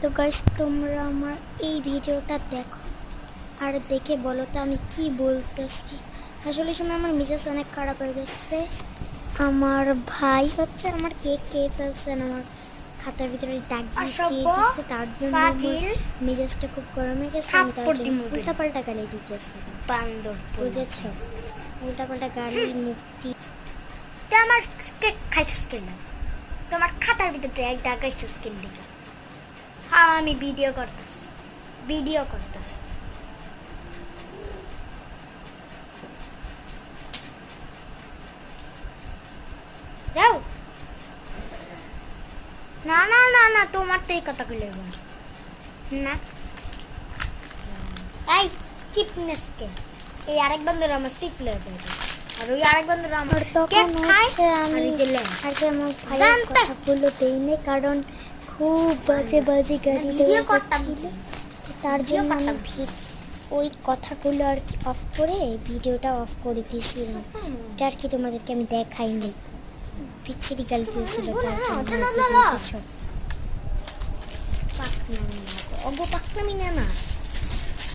তো গাইস, তোমরা আমার এই ভিডিওটা দেখো আর দেখে বলো তো আমি কি বলতেছি। আসলে সময় আমার মেজাজ অনেক খারাপ হয়ে গেছে। আমার ভাই হচ্ছে আমার কেক খেয়ে ফেলছেন, আমার খাতার ভিতরে দাগ দিয়ে দিচ্ছে, তার জন্য মেজাজটা খুব গরম হয়ে গেছে। আমি তার জন্য উল্টাপাল্টা গালি দিতেছি। বান্দর বুঝেছ? উল্টাপাল্টা গালি মুক্তি। আমার কেক খাইছিস কেন? তোমার খাতার ভিতরে এক দাগ খাইছিস কেন লিখা? হ্যাঁ, আমি ভিডিও করতেছি। যাও। না না না না, তোমার তো এই কথা কইলে না। এই চিপনেস কে এই আরেক বন্ধুরা আমার সিফলে যায়, আর ওই আরেক বন্ধুরা আমার কেক খায়। আমি আগে আমার ভাইয়ের কথাগুলো দেইনি, কারণ খুব বাজে বাজে গাড়ি দেওয়া করছিল। তার জন্য আমি ওই কথাগুলো আর কি অফ করে ভিডিওটা অফ করে দিয়েছিলাম। এটা আর কি তোমাদেরকে আমি দেখাইনি, পিছিয়ে গালি দিয়েছিল তার জন্য। পাকনামি না